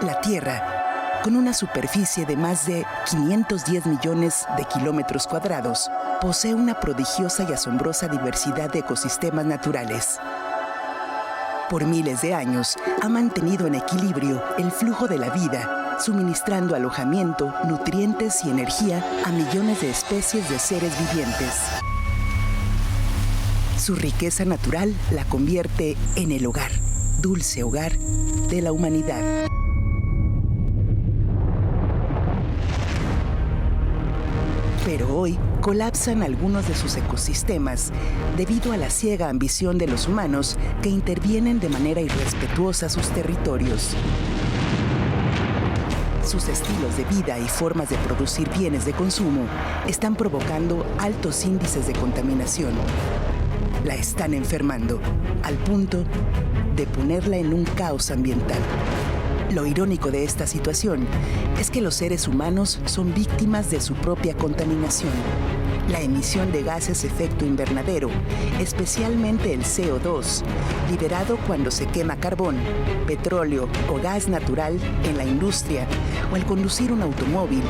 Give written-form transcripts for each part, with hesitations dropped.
La Tierra, con una superficie de más de 510 millones de kilómetros cuadrados, posee una prodigiosa y asombrosa diversidad de ecosistemas naturales. Por miles de años, ha mantenido en equilibrio el flujo de la vida, suministrando alojamiento, nutrientes y energía a millones de especies de seres vivientes. Su riqueza natural la convierte en el hogar, dulce hogar de la humanidad. Pero hoy colapsan algunos de sus ecosistemas debido a la ciega ambición de los humanos que intervienen de manera irrespetuosa sus territorios. Sus estilos de vida y formas de producir bienes de consumo están provocando altos índices de contaminación. La están enfermando, al punto de ponerla en un caos ambiental. Lo irónico de esta situación es que los seres humanos son víctimas de su propia contaminación. La emisión de gases efecto invernadero, especialmente el CO2, liberado cuando se quema carbón, petróleo o gas natural en la industria o al conducir un automóvil,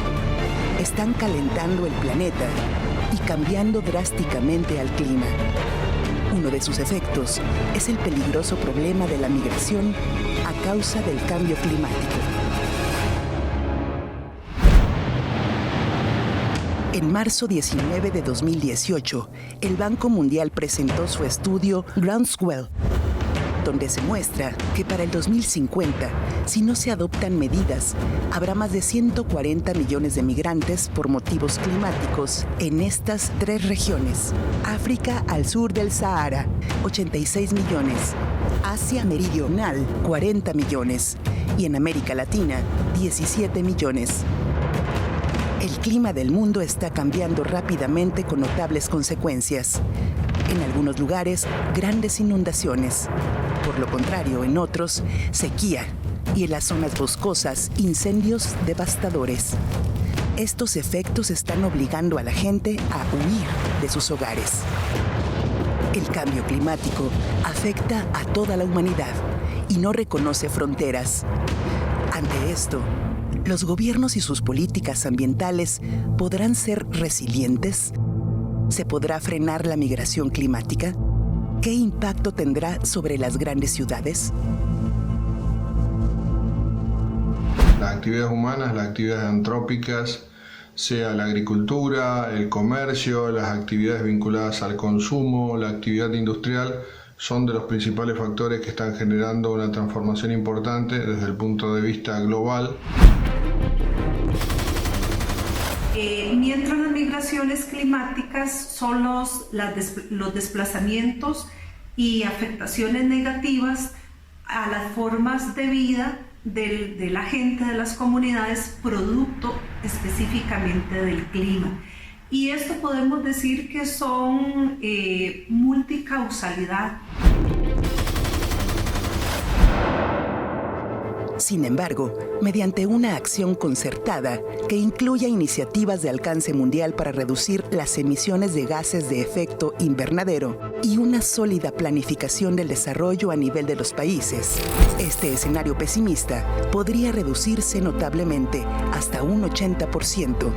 están calentando el planeta y cambiando drásticamente al clima. Uno de sus efectos es el peligroso problema de la migración a causa del cambio climático. En marzo 19 de 2018, el Banco Mundial presentó su estudio Groundswell, donde se muestra que para el 2050, si no se adoptan medidas, habrá más de 140 millones de migrantes por motivos climáticos en estas 3 regiones. África al sur del Sahara, 86 millones. Asia meridional, 40 millones. Y en América Latina, 17 millones. El clima del mundo está cambiando rápidamente con notables consecuencias. En algunos lugares, grandes inundaciones. Por lo contrario, en otros, sequía. Y en las zonas boscosas, incendios devastadores. Estos efectos están obligando a la gente a huir de sus hogares. El cambio climático afecta a toda la humanidad y no reconoce fronteras. Ante esto, ¿los gobiernos y sus políticas ambientales podrán ser resilientes? ¿Se podrá frenar la migración climática? ¿Qué impacto tendrá sobre las grandes ciudades? Las actividades humanas, las actividades antrópicas, sea la agricultura, el comercio, las actividades vinculadas al consumo, la actividad industrial, son de los principales factores que están generando una transformación importante desde el punto de vista global. Mientras las migraciones climáticas son los desplazamientos y afectaciones negativas a las formas de vida de la gente, de las comunidades, producto específicamente del clima. Y esto podemos decir que son multicausalidad. Sin embargo, mediante una acción concertada que incluya iniciativas de alcance mundial para reducir las emisiones de gases de efecto invernadero y una sólida planificación del desarrollo a nivel de los países, este escenario pesimista podría reducirse notablemente hasta un 80%,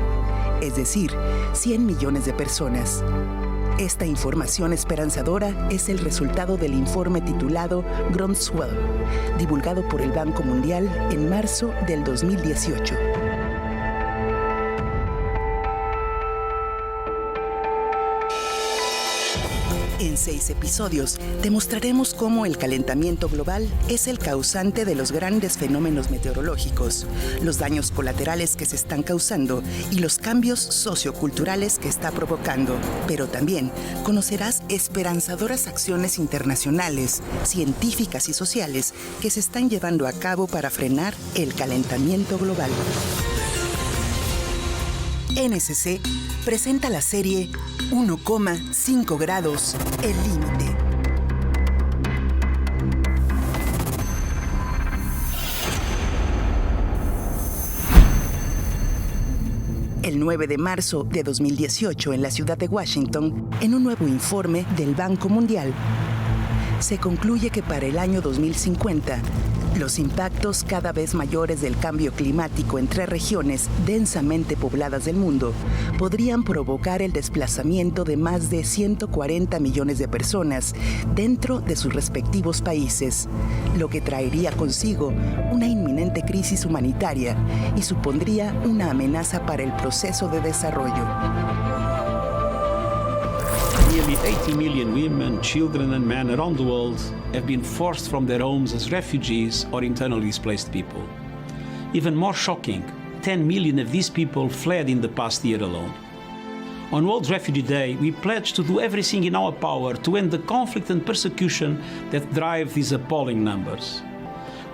es decir, 100 millones de personas. Esta información esperanzadora es el resultado del informe titulado Groundswell, divulgado por el Banco Mundial en marzo del 2018. En 6 episodios, te mostraremos cómo el calentamiento global es el causante de los grandes fenómenos meteorológicos, los daños colaterales que se están causando y los cambios socioculturales que está provocando. Pero también conocerás esperanzadoras acciones internacionales, científicas y sociales que se están llevando a cabo para frenar el calentamiento global. NSC presenta la serie 1,5 grados, el límite. El 9 de marzo de 2018, en la ciudad de Washington, en un nuevo informe del Banco Mundial, se concluye que para el año 2050 Los impactos cada vez mayores del cambio climático en 3 regiones densamente pobladas del mundo podrían provocar el desplazamiento de más de 140 millones de personas dentro de sus respectivos países, lo que traería consigo una inminente crisis humanitaria y supondría una amenaza para el proceso de desarrollo. Nearly 80 million women, children and men around the world have been forced from their homes as refugees or internally displaced people. Even more shocking, 10 million of these people fled in the past year alone. On World Refugee Day, we pledge to do everything in our power to end the conflict and persecution that drive these appalling numbers.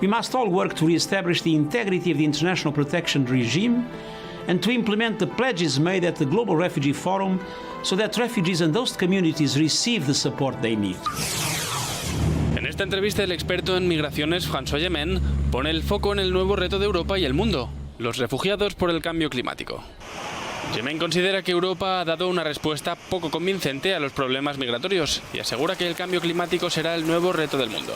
We must all work to re-establish the integrity of the international protection regime and to implement the pledges made at the Global Refugee Forum so that refugees and host communities receive the support they need. En esta entrevista, el experto en migraciones François Gemene pone el foco en el nuevo reto de Europa y el mundo, los refugiados por el cambio climático. Gemene considera que Europa ha dado una respuesta poco convincente a los problemas migratorios y asegura que el cambio climático será el nuevo reto del mundo,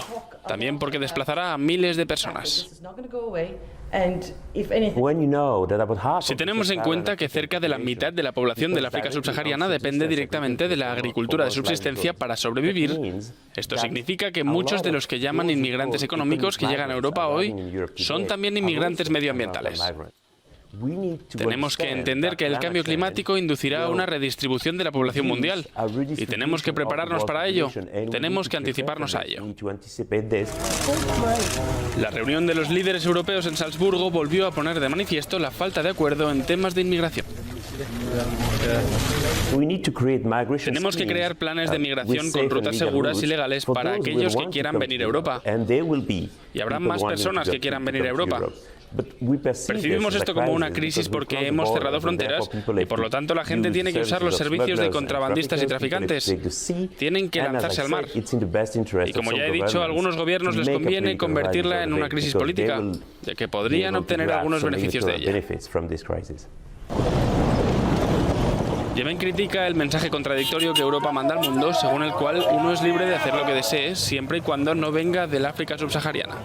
también porque desplazará a miles de personas. Si tenemos en cuenta que cerca de la mitad de la población del África subsahariana depende directamente de la agricultura de subsistencia para sobrevivir, esto significa que muchos de los que llaman inmigrantes económicos que llegan a Europa hoy son también inmigrantes medioambientales. Tenemos que entender que el cambio climático inducirá una redistribución de la población mundial y tenemos que prepararnos para ello, tenemos que anticiparnos a ello. La reunión de los líderes europeos en Salzburgo volvió a poner de manifiesto la falta de acuerdo en temas de inmigración. Tenemos que crear planes de migración con rutas seguras y legales para aquellos que quieran venir a Europa. Y habrá más personas que quieran venir a Europa. Percibimos esto como una crisis porque hemos cerrado fronteras y por lo tanto la gente tiene que usar los servicios de contrabandistas y traficantes. Tienen que lanzarse al mar. Y como ya he dicho, a algunos gobiernos les conviene convertirla en una crisis política, ya que podrían obtener algunos beneficios de ella. Gemene critica el mensaje contradictorio que Europa manda al mundo, según el cual uno es libre de hacer lo que desee, siempre y cuando no venga del África subsahariana.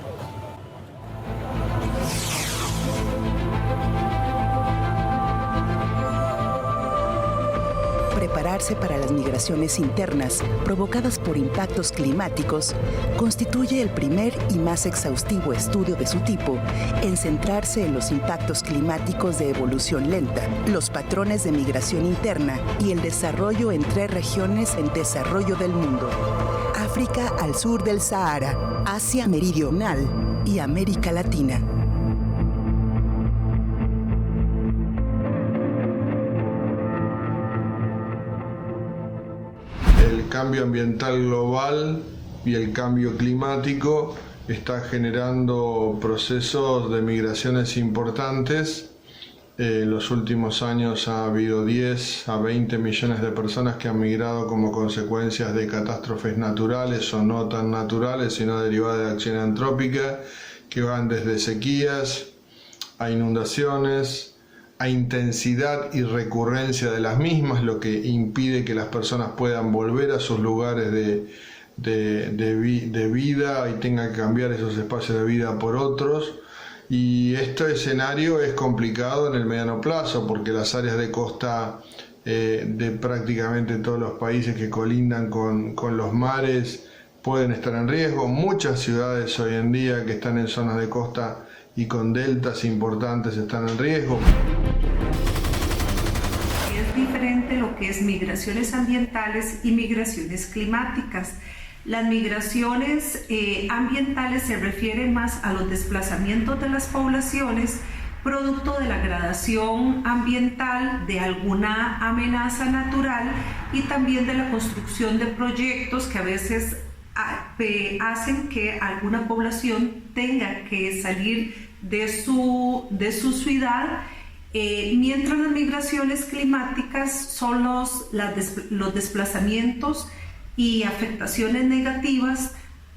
Prepararse para las migraciones internas provocadas por impactos climáticos constituye el primer y más exhaustivo estudio de su tipo en centrarse en los impactos climáticos de evolución lenta, los patrones de migración interna y el desarrollo en 3 regiones en desarrollo del mundo: África al sur del Sahara, Asia meridional y América Latina. El cambio ambiental global y el cambio climático está generando procesos de migraciones importantes. En los últimos años ha habido 10 a 20 millones de personas que han migrado como consecuencias de catástrofes naturales o no tan naturales, sino derivadas de acción antrópica, que van desde sequías a inundaciones, a intensidad y recurrencia de las mismas, lo que impide que las personas puedan volver a sus lugares de vida y tengan que cambiar esos espacios de vida por otros. Y este escenario es complicado en el mediano plazo porque las áreas de costa de prácticamente todos los países que colindan con los mares pueden estar en riesgo. Muchas ciudades hoy en día que están en zonas de costa y con deltas importantes están en riesgo. Es diferente lo que es migraciones ambientales y migraciones climáticas. Las migraciones ambientales se refieren más a los desplazamientos de las poblaciones producto de la degradación ambiental, de alguna amenaza natural y también de la construcción de proyectos que a veces hacen que alguna población tenga que salir de su ciudad, mientras las migraciones climáticas son los desplazamientos y afectaciones negativas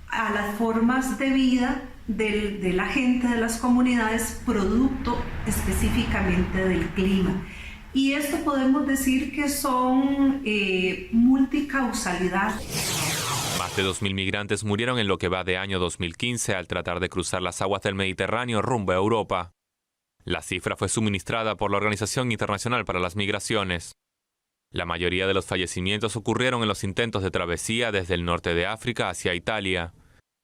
a las formas de vida de la gente, de las comunidades, producto específicamente del clima. Y esto podemos decir que son multicausalidad. de 2.000 migrantes murieron en lo que va de año 2015 al tratar de cruzar las aguas del Mediterráneo rumbo a Europa. La cifra fue suministrada por la Organización Internacional para las Migraciones. La mayoría de los fallecimientos ocurrieron en los intentos de travesía desde el norte de África hacia Italia.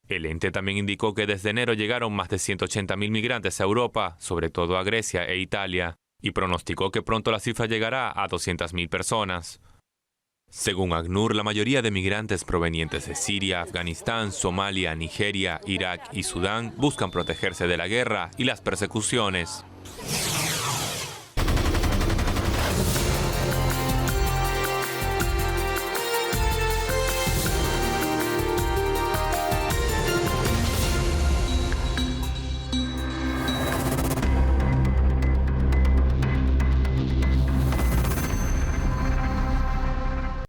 El ente también indicó que desde enero llegaron más de 180.000 migrantes a Europa, sobre todo a Grecia e Italia, y pronosticó que pronto la cifra llegará a 200.000 personas. Según ACNUR, la mayoría de migrantes provenientes de Siria, Afganistán, Somalia, Nigeria, Irak y Sudán buscan protegerse de la guerra y las persecuciones.